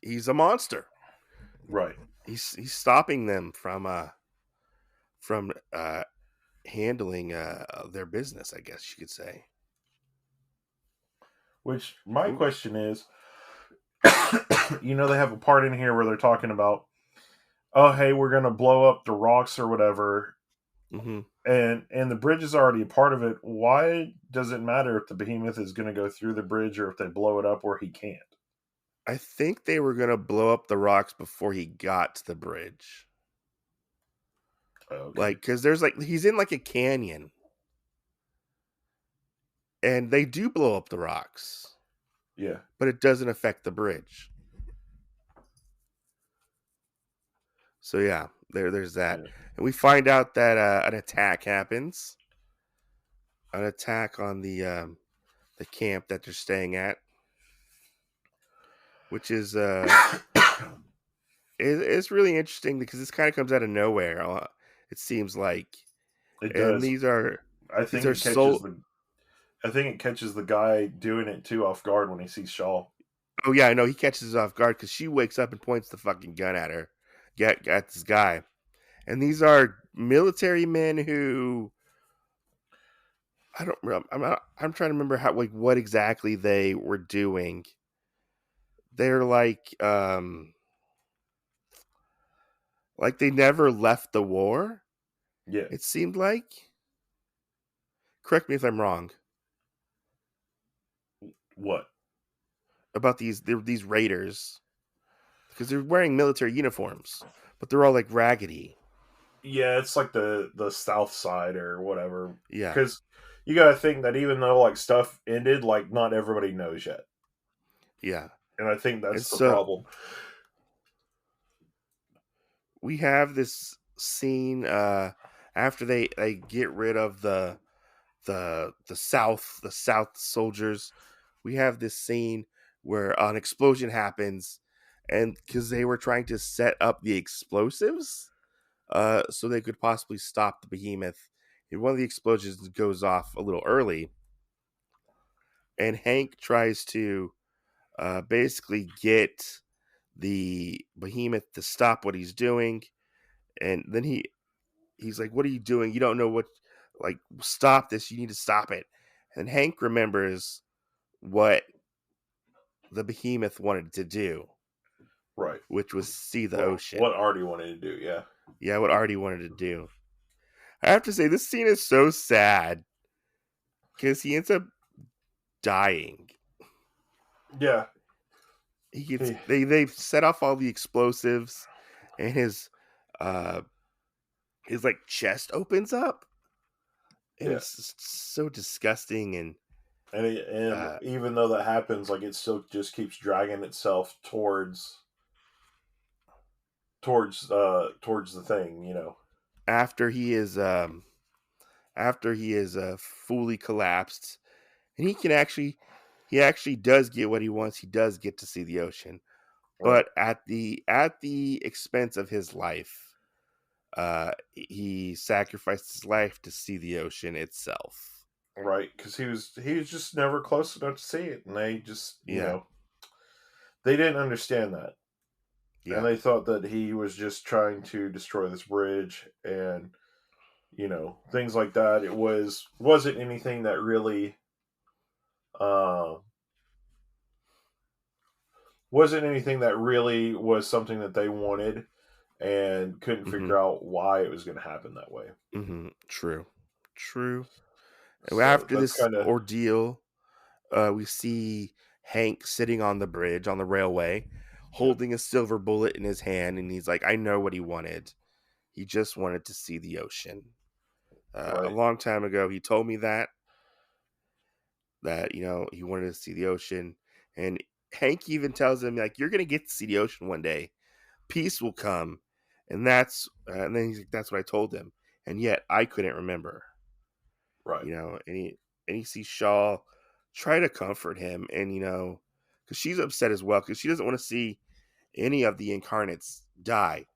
he's a monster. right. He's stopping them from handling their business, I guess you could say. Which my Ooh. question is, they have a part in here where they're talking about, oh, hey, we're going to blow up the rocks or whatever, Mm-hmm. and the bridge is already a part of it. Why does it matter if the behemoth is going to go through the bridge or if they blow it up where he can't? I think they were gonna blow up the rocks before he got to the bridge. Okay. Like, because there's like he's in like a canyon, and they do blow up the rocks, Yeah. but it doesn't affect the bridge. So yeah, there's that, Yeah. and we find out that an attack happens, an attack on the camp that they're staying at, which is it's really interesting because this kind of comes out of nowhere. It seems like, It and does. these are I these think are it catches so. the. I think it catches the guy doing it too off guard when he sees Shaw. Oh yeah, I know he catches her off guard because she wakes up and points the fucking gun at her, at this guy, and these are military men who I don't. I'm trying to remember how what exactly they were doing. They're like they never left the war. Yeah. It seemed like. Correct me if I'm wrong What? about these raiders because they're wearing military uniforms, but they're all like raggedy. Yeah, it's like the South Side or whatever. Yeah, Because you got to think that even though like stuff ended, like not everybody knows yet, yeah. and I think And that's the so problem. we have this scene after they get rid of the South soldiers. We have this scene where an explosion happens, and because they were trying to set up the explosives, so they could possibly stop the behemoth. And one of the explosions goes off a little early, and Hank tries to basically get the behemoth to stop what he's doing, and then he's like, "What are you doing? You don't know what. Like, stop this! You need to stop it." And Hank remembers what the behemoth wanted to do, Right. which was see the Well, what ocean. Artie wanted to do, yeah. Yeah, what Artie wanted to do. I have to say, this scene is so sad because he ends up dying. Yeah. He gets He, they set off all the explosives, and uh his like chest opens up, and yeah. it's just so disgusting. And And uh even though that happens, like it still just keeps dragging itself towards the thing, you know. after he is fully collapsed, and he actually does get what he wants. He does get to see the ocean, Right. but at the expense of his life. He sacrificed his life to see the ocean itself. Right, because he was just never close enough to see it, and they just Yeah, they didn't understand that, and yeah. they thought that he was just trying to destroy this bridge and things like that. It wasn't anything that really uh, was something that they wanted and couldn't Mm-hmm. figure out why it was going to happen that way. Mm-hmm. True. True. And So after that's this kind of ordeal, we see Hank sitting on the bridge on the railway, yeah, holding a silver bullet in his hand, and he's like, "I know what he wanted. He just wanted to see the ocean." A right, long time ago, he told me that he wanted to see the ocean, and Hank even tells him like, "You're gonna get to see the ocean one day. Peace will come," and then he's like, "That's what I told him," and yet I couldn't remember. right, And he sees Shaw try to comfort him, and because she's upset as well because she doesn't want to see any of the incarnates die.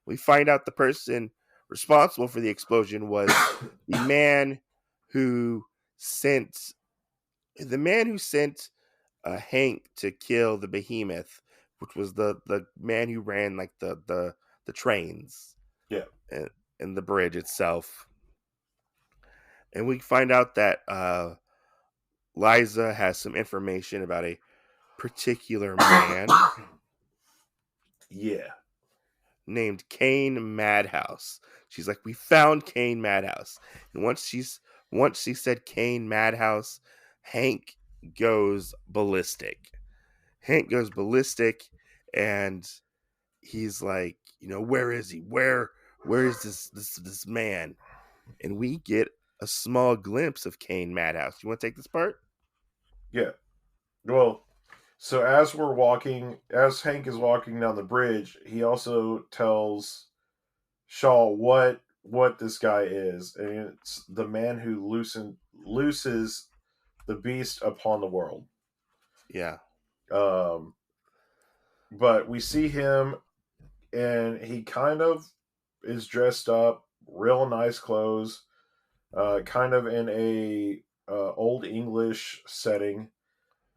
We find out the person responsible for the explosion was the man who sent Hank to kill the behemoth, which was the man who ran like the trains yeah, and, and the bridge itself. And we find out that Liza has some information about a particular man yeah, named Kane Madhouse. She's like, "We found Kane Madhouse," and once she said Kane Madhouse, Hank goes ballistic. Hank goes ballistic, and he's like, "Where is he? Where is this man?" And we get a small glimpse of Kane Madhouse. You want to take this part? yeah. Well, so as Hank is walking down the bridge, he also tells Shaw what this guy is, and it's the man who looses the beast upon the world. Yeah. Um, but we see him, and he kind of is dressed up real nice clothes, kind of in a old English setting.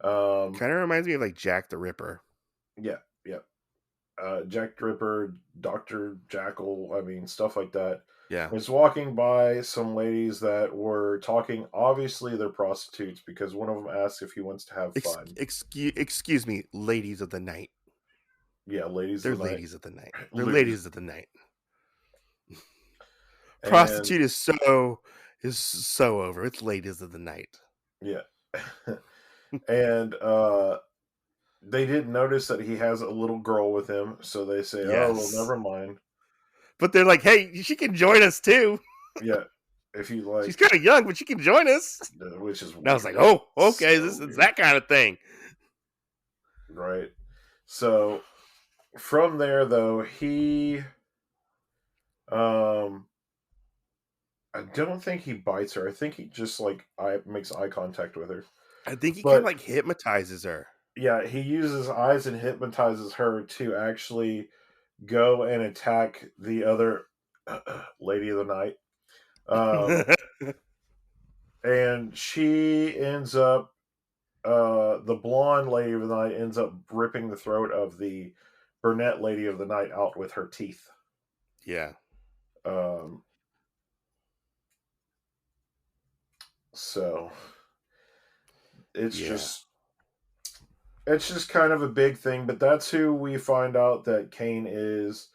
Kind of reminds me of like Jack the Ripper. Yeah, yeah. Jack the Ripper, Doctor Jackal. I mean, stuff like that. Yeah. Was walking by some ladies that were talking. Obviously, they're prostitutes because one of them asks if he wants to have fun. Excuse me, ladies of the night. Yeah, ladies They're of the night. ladies of the night. They're Ladies. ladies of the night. And Prostitute is so over. It's ladies of the night. yeah. And they didn't notice that he has a little girl with him, so they say, "Oh, well, Yes. never mind." But they're like, hey, she can join us too. Yeah, if you like, She's kind of young, but she can join us. which is And I weird. was like, oh, okay, So this is weird. that kind of thing. Right. So from there, though, he, I don't think he bites her. I think he just like makes eye contact with her. I think he kind of But like hypnotizes her. yeah, he uses eyes and hypnotizes her to actually go and attack the other lady of the night. And she ends up, the blonde lady of the night ends up ripping the throat of the brunette lady of the night out with her teeth. Yeah. Um, so it's just kind of a big thing, but that's who we find out that Kane is.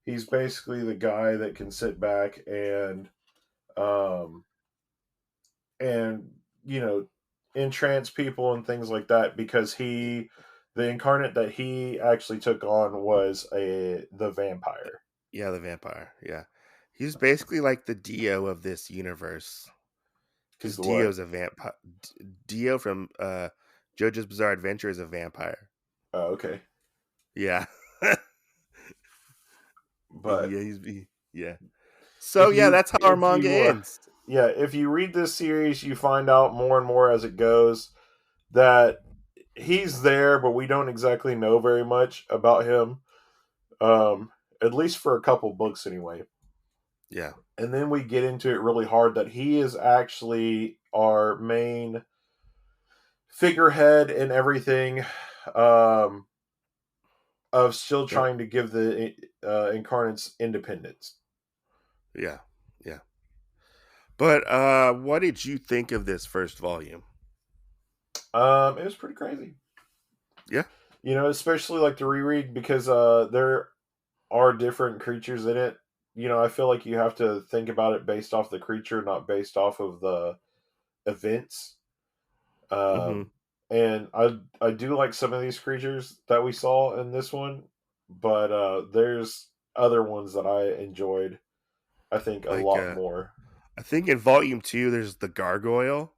He's basically the guy that can sit back um, and entrance people and things like that because the incarnate that he actually took on was the vampire. Yeah, the vampire. Yeah. He's basically like the Dio of this universe. He's Because the what? Dio's a vampire. Dio from JoJo's Bizarre Adventure is a vampire. Oh, okay. Yeah. But yeah. So yeah, that's how our manga you ends. yeah, if you read this series, you find out more and more as it goes that he's there, but we don't exactly know very much about him. At least for a couple books anyway. Yeah. And then we get into it really hard that he is actually our main figurehead and everything, of still trying to give the incarnates independence. Yeah. Yeah. But what did you think of this first volume? It was pretty crazy. Yeah. Especially like to reread because there are different creatures in it. I feel like you have to think about it based off the creature, not based off of the events. Mm-hmm. And I do like some of these creatures that we saw in this one, but there's other ones that I enjoyed. I think a Like lot more. I think in volume 2 there's the gargoyle,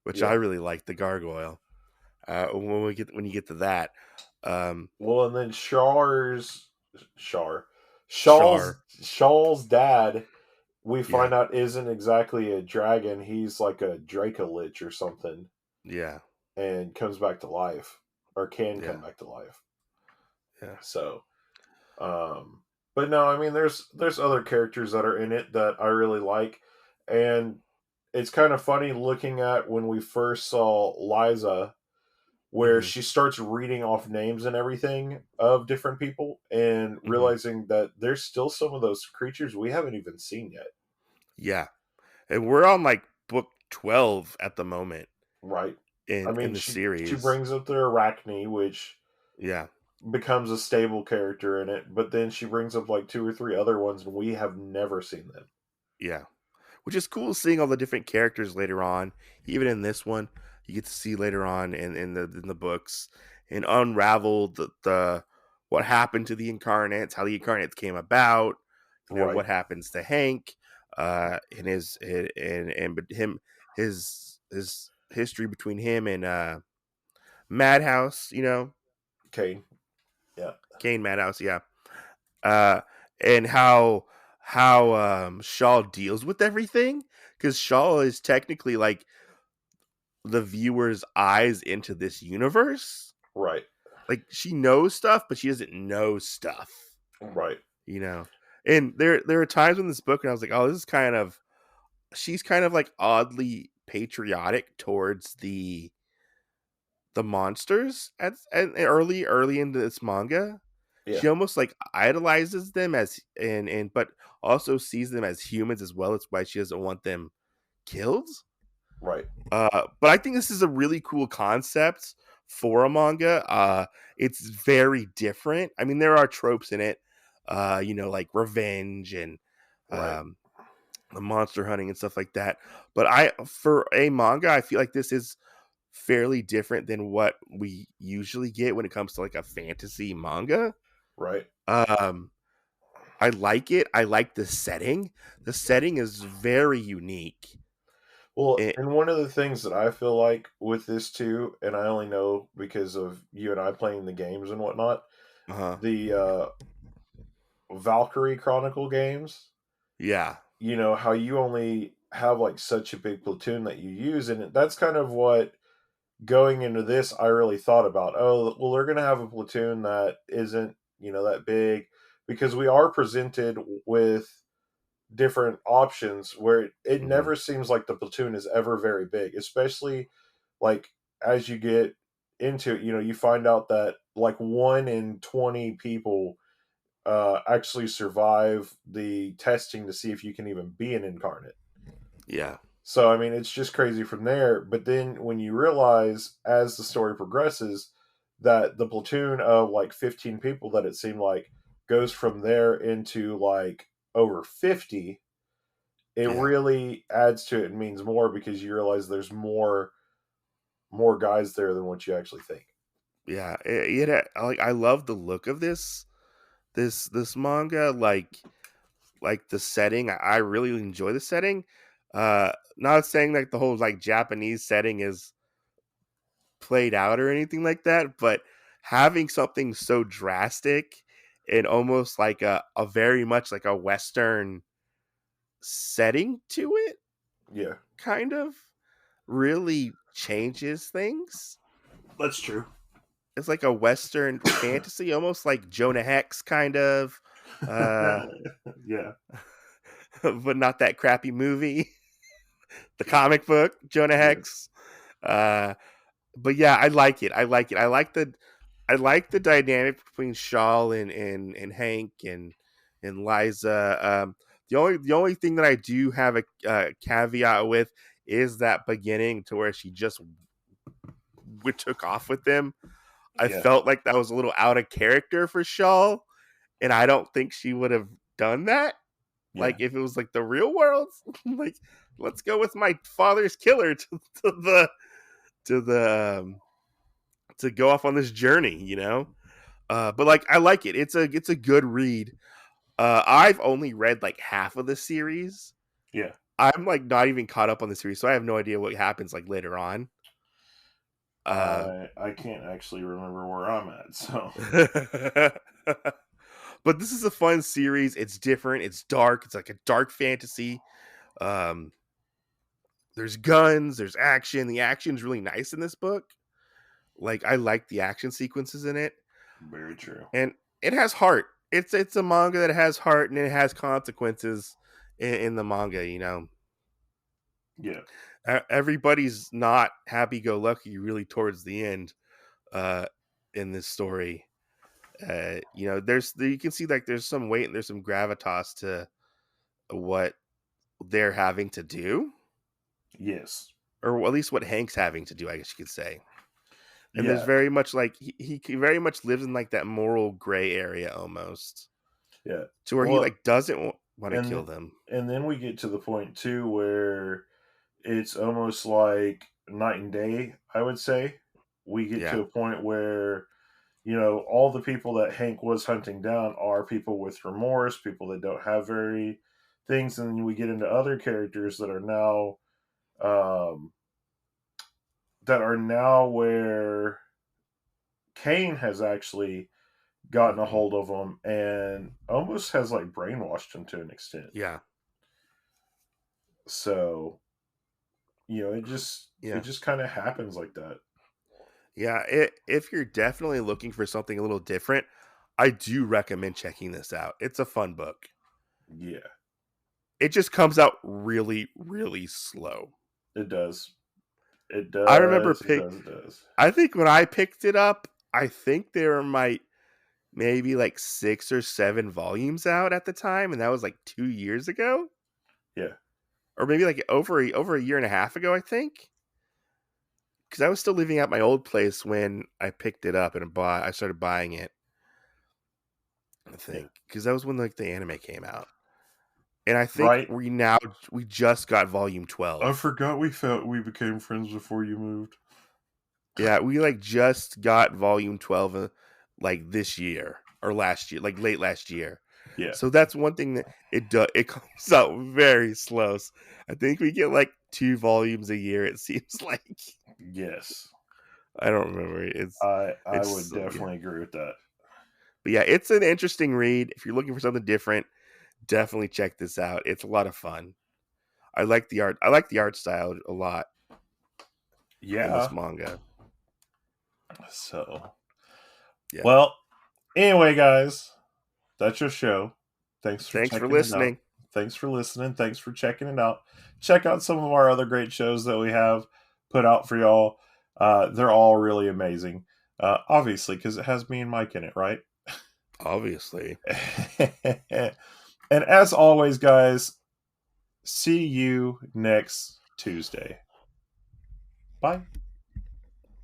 which I Yeah. really like the gargoyle. When you get to that, Well, and then Shar, Char, Shaw's dad, we yeah, find out isn't exactly a dragon. He's like a Dracolich or something, yeah, and comes back to life, or can yeah, come back to life. yeah. So, but no, I mean, there's other characters that are in it that I really like, and it's kind of funny looking at when we first saw Liza, where Mm-hmm, she starts reading off names and everything of different people, and mm-hmm. realizing that there's still some of those creatures we haven't even seen yet. Yeah, and we're on like book 12 at the moment Right. I in mean, the she series. brings up the Arachne, which Yeah, becomes a stable character in it, but then she brings up like two or three other ones, and we have never seen them. yeah. Which is cool seeing all the different characters later on. Even in this one, you get to see later on in the books and unravel the what happened to the Incarnates, how the Incarnates came about, Right. what happens to Hank, and his history between him and Madhouse, Okay. Yeah. Kane Madhouse, yeah. Uh and how Shaw deals with everything, because Shaw is technically like the viewer's eyes into this universe. Right. Like she knows stuff, but she doesn't know stuff. Right. You know, And there are times in this book and I was like, oh, this is kind of she's kind of like oddly patriotic towards the monsters at early into this manga. Yeah, She almost like idolizes them as and but also sees them as humans as well. It's why she doesn't want them killed. right, But I think this is a really cool concept for a manga. It's very different. I mean, there are tropes in it, like revenge and right, um, the monster hunting and stuff like that. But I, for a manga, I feel like this is fairly different than what we usually get when it comes to like a fantasy manga. right. Um, I like it. I like the setting. The setting is very unique. Well, It, and one of the things that I feel like with this too, and I only know because of you and I playing the games and whatnot, uh, the Valkyrie Chronicle games, yeah, how you only have like such a big platoon that you use, and that's kind of what going into this I really thought about. Oh, well, they're going to have a platoon that isn't, that big, because we are presented with different options where it hmm never seems like the platoon is ever very big, especially like as you get into it, you find out that like 1 in 20 people actually survive the testing to see if you can even be an incarnate. yeah, So, I mean, it's just crazy from there. But then when you realize as the story progresses that the platoon of like 15 people that it seemed like goes from there into like over 50, it yeah. really adds to it and means more because you realize there's more guys there than what you actually think. Yeah, like I love the look of this manga. Like the setting, I really enjoy the setting. Not saying like the whole like Japanese setting is played out or anything like that, but having something so drastic and almost like a very much like a Western setting to it, Yeah, kind of really changes things. that's true. It's like a Western fantasy, almost like Jonah Hex kind of, uh, Yeah, but not that crappy movie. The comic book, Jonah yeah, Hex. Uh, but yeah, I like it. I like it. I like the dynamic between Shawl and Hank and Liza. The only thing that I do have a caveat with is that beginning to where she just took off with them. I yeah, felt like that was a little out of character for Shawl, and I don't think she would have done that. yeah, Like if it was like the real world, like let's go with my father's killer to the to go off on this journey. But like I like it. It's a good read. I've only read like half of the series. yeah. I'm like not even caught up on the series, so I have no idea what happens like later on. Uh, I can't actually remember where I'm at, so but this is a fun series. It's different. It's dark. It's like a dark fantasy. Um, there's guns. There's action. The action's really nice in this book. Like I like the action sequences in it, very true. and it has heart. It's a manga that has heart and it has consequences in the manga. Yeah, Everybody's not happy go lucky really towards the end uh, in this story. You can see like there's some weight and there's some gravitas to what they're having to do, yes, or at least what Hank's having to do, I guess you could say. And there's yeah, very much like he very much lives in like that moral gray area almost, yeah. to where he Well, like doesn't want to kill and them. and then we get to the point too where it's almost like night and day. I would say we get Yeah, to a point where all the people that Hank was hunting down are people with remorse, people that don't have very things, and then we get into other characters um, that are now where Kane has actually gotten a hmm hold of them and almost has like brainwashed them to an extent. yeah, So it yeah, just kind of happens like that. yeah. If you're definitely looking for something a little different, I do recommend checking this out. It's a fun book. Yeah, It just comes out really, really slow. it does. It I remember does. It does. It does. I think when I picked it up, I think there might maybe like 6 or 7 volumes out at the time, and that was like 2 years ago, Yeah. or maybe like over a year and a half ago, I think. Because I was still living at my old place when I picked it up and I started buying it. I think because that was when like the anime came out, and I think Right. we just got volume 12. I forgot we became friends before you moved. Yeah, we like just got volume 12 like this year or last year, like late last year. Yeah. So that's one thing that it comes out very slow. I think we get like 2 volumes a year, it seems like. Yes. I don't remember. I would Yeah. definitely agree with that. But yeah, it's an interesting read. If you're looking for something different, definitely check this out. It's a lot of fun. I like the art. I like the art style a lot in Yeah. this manga. So, Yeah. well, anyway, guys, that's your show. Thanks for Thanks for checking it out. listening. Thanks for listening. Thanks for checking it out. Check out some of our other great shows that we have put out for y'all. They're all really amazing. Obviously, because it has me and Mike in it, right? Obviously. And as always, guys, see you next Tuesday. Bye.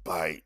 Bye.